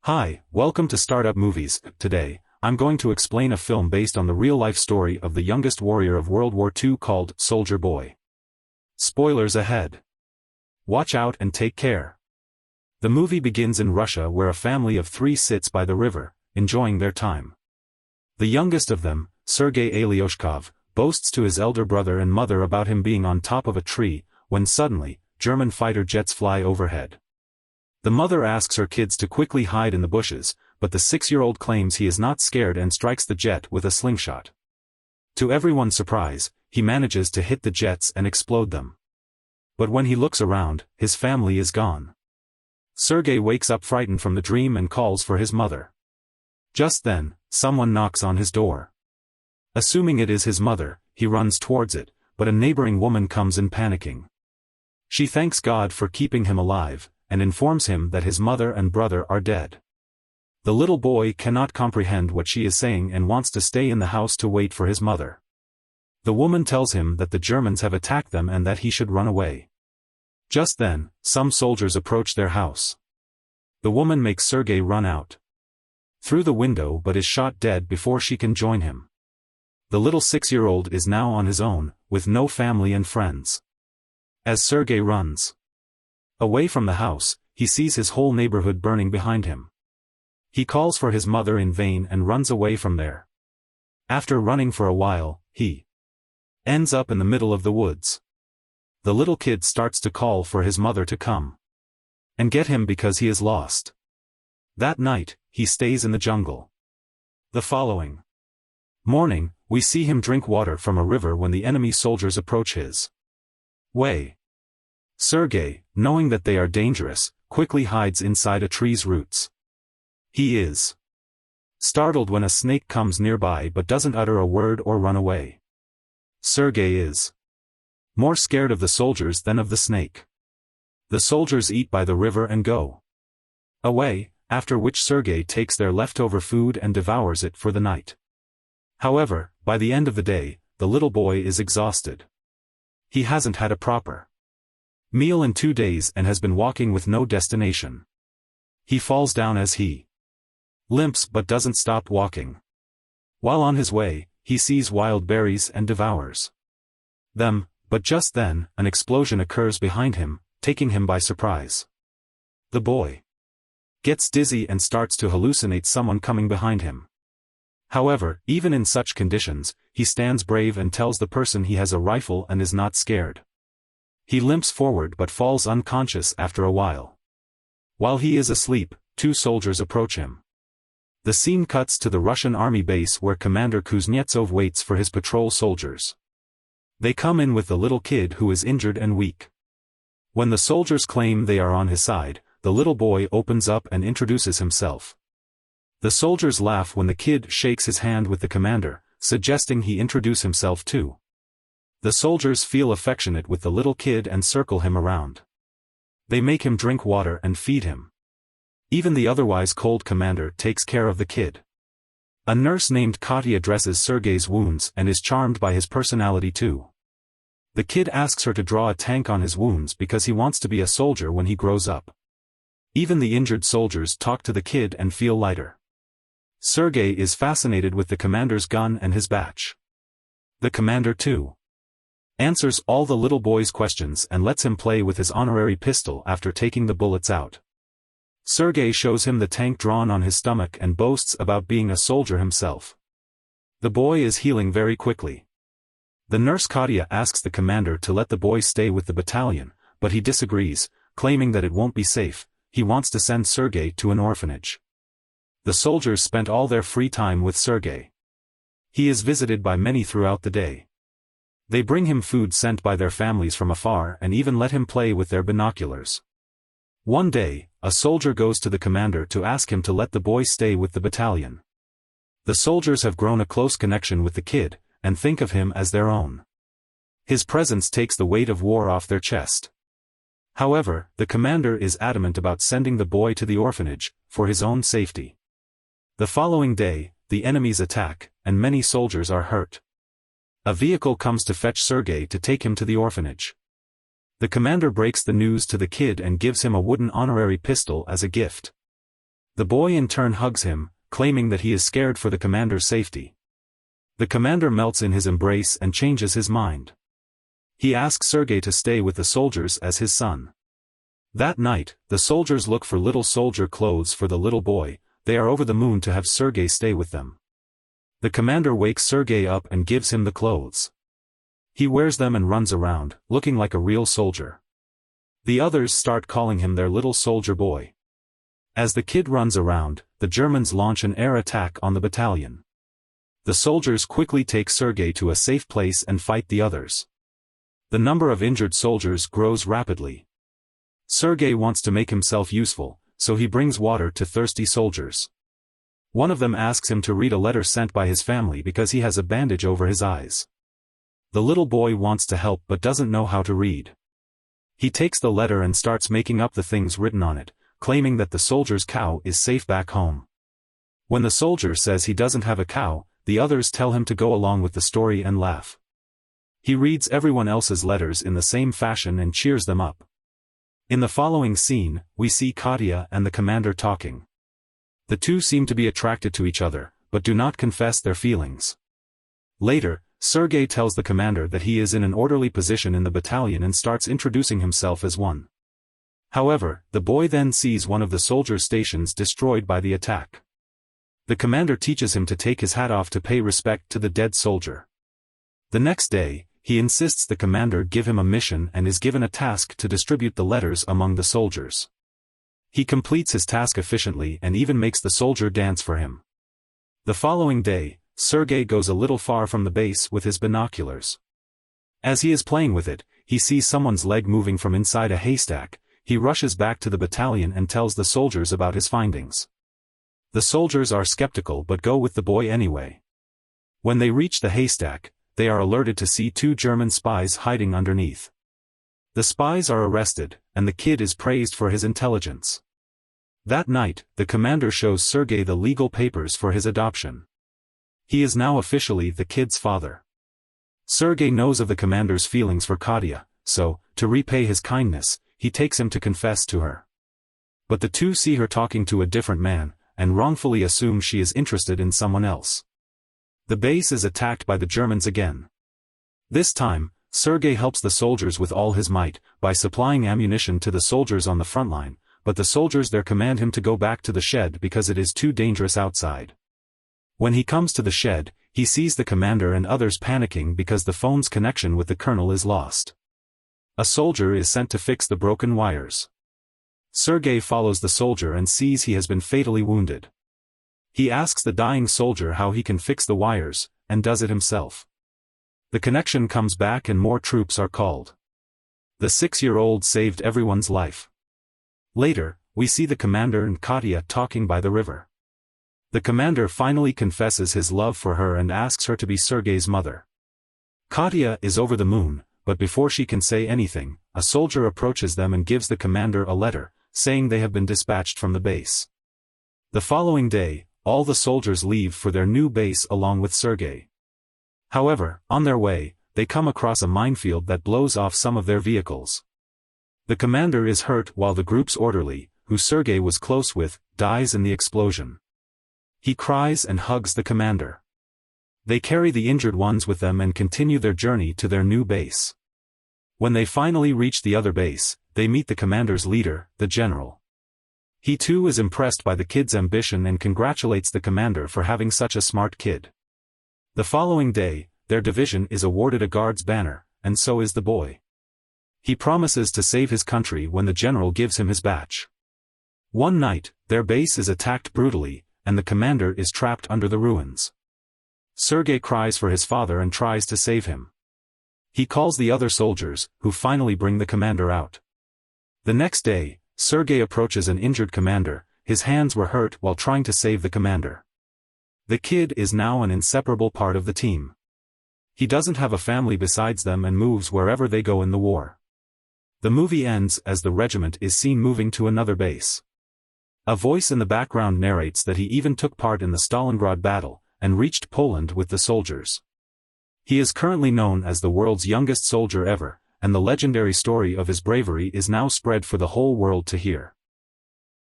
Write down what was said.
Hi, welcome to Startup Movies. Today, I'm going to explain a film based on the real-life story of the youngest warrior of World War II called Soldier Boy. Spoilers ahead. Watch out and take care. The movie begins in Russia where a family of three sits by the river, enjoying their time. The youngest of them, Sergei Alyoshkov, boasts to his elder brother and mother about him being on top of a tree, when suddenly, German fighter jets fly overhead. The mother asks her kids to quickly hide in the bushes, but the 6-year-old claims he is not scared and strikes the jet with a slingshot. To everyone's surprise, he manages to hit the jets and explode them. But when he looks around, his family is gone. Sergei wakes up frightened from the dream and calls for his mother. Just then, someone knocks on his door. Assuming it is his mother, he runs towards it, but a neighboring woman comes in panicking. She thanks God for keeping him alive, and informs him that his mother and brother are dead. The little boy cannot comprehend what she is saying and wants to stay in the house to wait for his mother. The woman tells him that the Germans have attacked them and that he should run away. Just then, some soldiers approach their house. The woman makes Sergei run out through the window but is shot dead before she can join him. The little 6-year-old is now on his own, with no family and friends. As Sergei runs away from the house, he sees his whole neighborhood burning behind him. He calls for his mother in vain and runs away from there. After running for a while, he ends up in the middle of the woods. The little kid starts to call for his mother to come and get him because he is lost. That night, he stays in the jungle. The following morning, we see him drink water from a river when the enemy soldiers approach his way. Sergei, knowing that they are dangerous, quickly hides inside a tree's roots. He is startled when a snake comes nearby but doesn't utter a word or run away. Sergei is more scared of the soldiers than of the snake. The soldiers eat by the river and go away, after which Sergei takes their leftover food and devours it for the night. However, by the end of the day, the little boy is exhausted. He hasn't had a proper meal in 2 days and has been walking with no destination. He falls down as he limps but doesn't stop walking. While on his way, he sees wild berries and devours them, but just then, an explosion occurs behind him, taking him by surprise. The boy gets dizzy and starts to hallucinate someone coming behind him. However, even in such conditions, he stands brave and tells the person he has a rifle and is not scared. He limps forward but falls unconscious after a while. While he is asleep, 2 soldiers approach him. The scene cuts to the Russian army base where Commander Kuznetsov waits for his patrol soldiers. They come in with the little kid who is injured and weak. When the soldiers claim they are on his side, the little boy opens up and introduces himself. The soldiers laugh when the kid shakes his hand with the commander, suggesting he introduce himself too. The soldiers feel affectionate with the little kid and circle him around. They make him drink water and feed him. Even the otherwise cold commander takes care of the kid. A nurse named Katya dresses Sergei's wounds and is charmed by his personality too. The kid asks her to draw a tank on his wounds because he wants to be a soldier when he grows up. Even the injured soldiers talk to the kid and feel lighter. Sergei is fascinated with the commander's gun and his batch. The commander too answers all the little boy's questions and lets him play with his honorary pistol after taking the bullets out. Sergei shows him the tank drawn on his stomach and boasts about being a soldier himself. The boy is healing very quickly. The nurse Katya asks the commander to let the boy stay with the battalion, but he disagrees, claiming that it won't be safe. He wants to send Sergei to an orphanage. The soldiers spent all their free time with Sergei. He is visited by many throughout the day. They bring him food sent by their families from afar and even let him play with their binoculars. One day, a soldier goes to the commander to ask him to let the boy stay with the battalion. The soldiers have grown a close connection with the kid, and think of him as their own. His presence takes the weight of war off their chest. However, the commander is adamant about sending the boy to the orphanage, for his own safety. The following day, the enemies attack, and many soldiers are hurt. A vehicle comes to fetch Sergei to take him to the orphanage. The commander breaks the news to the kid and gives him a wooden honorary pistol as a gift. The boy in turn hugs him, claiming that he is scared for the commander's safety. The commander melts in his embrace and changes his mind. He asks Sergei to stay with the soldiers as his son. That night, the soldiers look for little soldier clothes for the little boy. They are over the moon to have Sergei stay with them. The commander wakes Sergei up and gives him the clothes. He wears them and runs around, looking like a real soldier. The others start calling him their little soldier boy. As the kid runs around, the Germans launch an air attack on the battalion. The soldiers quickly take Sergei to a safe place and fight the others. The number of injured soldiers grows rapidly. Sergei wants to make himself useful, so he brings water to thirsty soldiers. One of them asks him to read a letter sent by his family because he has a bandage over his eyes. The little boy wants to help but doesn't know how to read. He takes the letter and starts making up the things written on it, claiming that the soldier's cow is safe back home. When the soldier says he doesn't have a cow, the others tell him to go along with the story and laugh. He reads everyone else's letters in the same fashion and cheers them up. In the following scene, we see Katya and the commander talking. The two seem to be attracted to each other, but do not confess their feelings. Later, Sergei tells the commander that he is in an orderly position in the battalion and starts introducing himself as one. However, the boy then sees one of the soldiers' stations destroyed by the attack. The commander teaches him to take his hat off to pay respect to the dead soldier. The next day, he insists the commander give him a mission and is given a task to distribute the letters among the soldiers. He completes his task efficiently and even makes the soldier dance for him. The following day, Sergei goes a little far from the base with his binoculars. As he is playing with it, he sees someone's leg moving from inside a haystack. He rushes back to the battalion and tells the soldiers about his findings. The soldiers are skeptical but go with the boy anyway. When they reach the haystack, they are alerted to see two German spies hiding underneath. The spies are arrested, and the kid is praised for his intelligence. That night, the commander shows Sergei the legal papers for his adoption. He is now officially the kid's father. Sergei knows of the commander's feelings for Katya, so, to repay his kindness, he takes him to confess to her. But the two see her talking to a different man, and wrongfully assume she is interested in someone else. The base is attacked by the Germans again. This time, Sergei helps the soldiers with all his might, by supplying ammunition to the soldiers on the front line, but the soldiers there command him to go back to the shed because it is too dangerous outside. When he comes to the shed, he sees the commander and others panicking because the phone's connection with the colonel is lost. A soldier is sent to fix the broken wires. Sergei follows the soldier and sees he has been fatally wounded. He asks the dying soldier how he can fix the wires, and does it himself. The connection comes back and more troops are called. The 6-year-old saved everyone's life. Later, we see the commander and Katya talking by the river. The commander finally confesses his love for her and asks her to be Sergei's mother. Katya is over the moon, but before she can say anything, a soldier approaches them and gives the commander a letter, saying they have been dispatched from the base. The following day, all the soldiers leave for their new base along with Sergei. However, on their way, they come across a minefield that blows off some of their vehicles. The commander is hurt while the group's orderly, who Sergei was close with, dies in the explosion. He cries and hugs the commander. They carry the injured ones with them and continue their journey to their new base. When they finally reach the other base, they meet the commander's leader, the general. He too is impressed by the kid's ambition and congratulates the commander for having such a smart kid. The following day, their division is awarded a guard's banner, and so is the boy. He promises to save his country when the general gives him his badge. One night, their base is attacked brutally, and the commander is trapped under the ruins. Sergei cries for his father and tries to save him. He calls the other soldiers, who finally bring the commander out. The next day, Sergei approaches an injured commander. His hands were hurt while trying to save the commander. The kid is now an inseparable part of the team. He doesn't have a family besides them and moves wherever they go in the war. The movie ends as the regiment is seen moving to another base. A voice in the background narrates that he even took part in the Stalingrad battle, and reached Poland with the soldiers. He is currently known as the world's youngest soldier ever, and the legendary story of his bravery is now spread for the whole world to hear.